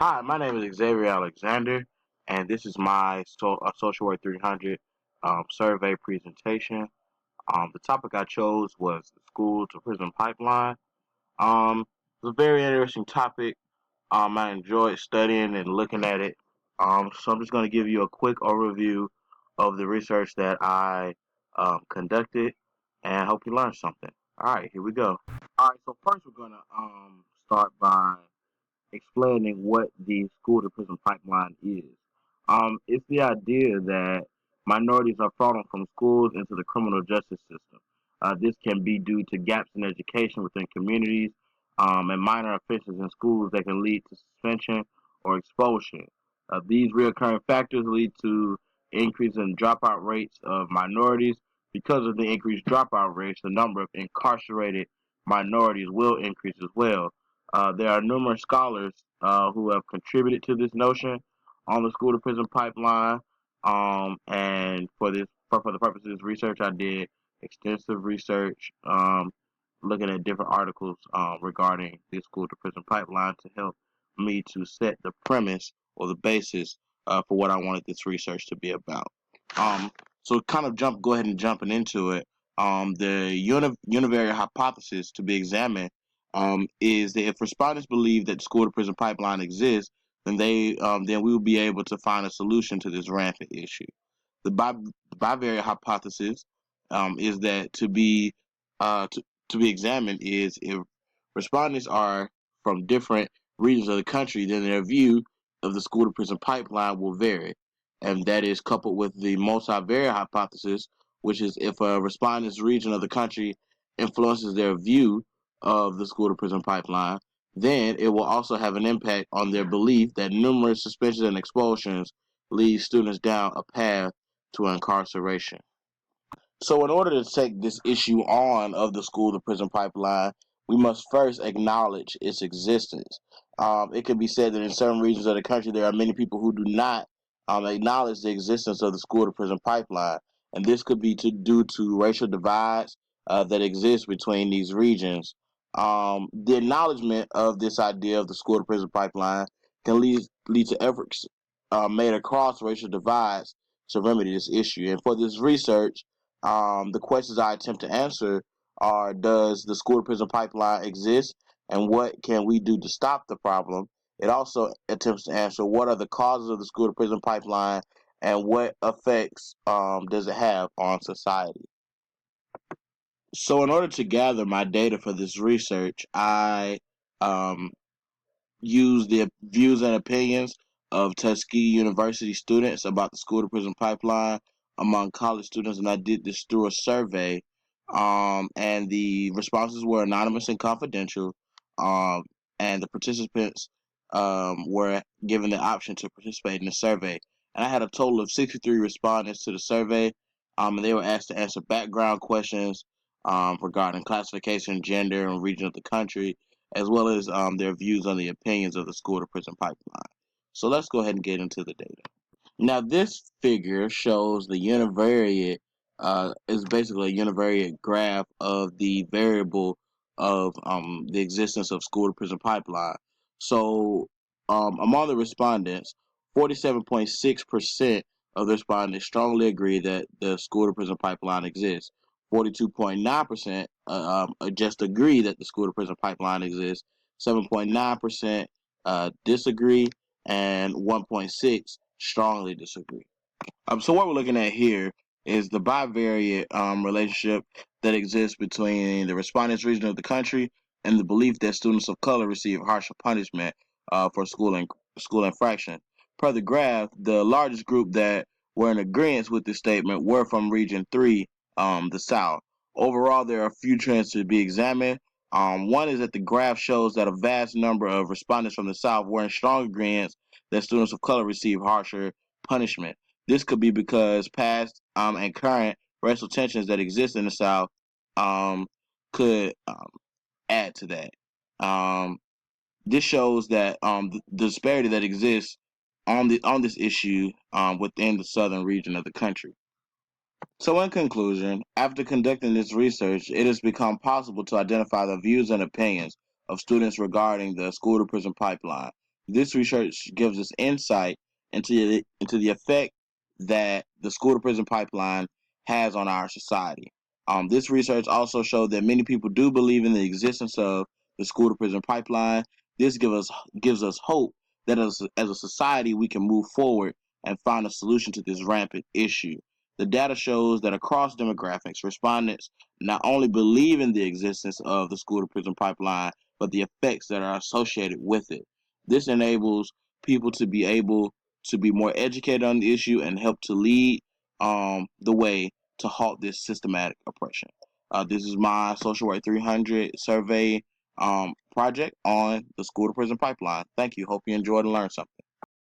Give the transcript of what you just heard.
Hi, my name is Xavier Alexander, and this is my Social Work 300 survey presentation. The topic I chose was the school to prison pipeline. It's a very interesting topic. I enjoyed studying and looking at it. So I'm just going to give you a quick overview of the research that I conducted, and I hope you learned something. All right, here we go. All right, so first we're going to start by explaining what the school to prison pipeline is. It's the idea that minorities are falling from schools into the criminal justice system. This can be due to gaps in education within communities and minor offenses in schools that can lead to suspension or expulsion. These recurring factors lead to increase in dropout rates of minorities. Because of the increased dropout rates, the number of incarcerated minorities will increase as well. There are numerous scholars who have contributed to this notion on the school to prison pipeline. And for the purpose of this research, I did extensive research, looking at different articles regarding the school to prison pipeline to help me to set the premise or the basis for what I wanted this research to be about. Um, so kind of go ahead and jumping into it. The univariate hypothesis to be examined is that if respondents believe that the school to prison pipeline exists, then we will be able to find a solution to this rampant issue. The bivariate hypothesis is that to be examined is if respondents are from different regions of the country, then their view of the school to prison pipeline will vary, and that is coupled with the multivariate hypothesis, which is if a respondent's region of the country influences their view of the school to prison pipeline, then it will also have an impact on their belief that numerous suspensions and expulsions lead students down a path to incarceration. So, in order to take this issue on of the school to prison pipeline, we must first acknowledge its existence. It can be said that in certain regions of the country, there are many people who do not acknowledge the existence of the school to prison pipeline, and this could be due to racial divides that exist between these regions. The acknowledgement of this idea of the school to prison pipeline can lead to efforts made across racial divides to remedy this issue. And for this research, the questions I attempt to answer are: does the school to prison pipeline exist, and what can we do to stop the problem? It also attempts to answer what are the causes of the school to prison pipeline and what effects does it have on society. So, in order to gather my data for this research, I um, use the views and opinions of Tuskegee University students about the school to prison pipeline among college students, and I did this through a survey. And the responses were anonymous and confidential, um, and the participants were given the option to participate in the survey. And I had a total of 63 respondents to the survey, and they were asked to answer background questions regarding classification, gender, and region of the country, as well as their views on the opinions of the school to prison pipeline. So let's go ahead and get into the data. Now, this figure shows the univariate, is basically a univariate graph of the variable of the existence of school to prison pipeline. So, among the respondents, 47.6% of the respondents strongly agree that the school to prison pipeline exists. 42.9% just agree that the school to prison pipeline exists. 7.9% disagree, and 1.6 strongly disagree. So what we're looking at here is the bivariate relationship that exists between the respondents' region of the country and the belief that students of color receive harsher punishment for school infraction. Per the graph, the largest group that were in agreement with this statement were from Region 3, the South. Overall, there are a few trends to be examined. One is that the graph shows that a vast number of respondents from the South were in strong agreement that students of color receive harsher punishment. This could be because past and current racial tensions that exist in the South um, could add to that. Um, this shows that the disparity that exists on this issue within the southern region of the country. So, in conclusion, after conducting this research, it has become possible to identify the views and opinions of students regarding the school to prison pipeline. This research gives us insight into the effect that the school to prison pipeline has on our society. This research also showed that many people do believe in the existence of the school to prison pipeline. This gives us hope that as a society we can move forward and find a solution to this rampant issue. The data shows that across demographics, respondents not only believe in the existence of the school to prison pipeline, but the effects that are associated with it. This enables people to be able to be more educated on the issue and help to lead the way to halt this systematic oppression. This is my Social Work 300 survey project on the school to prison pipeline. Thank you. Hope you enjoyed and learned something.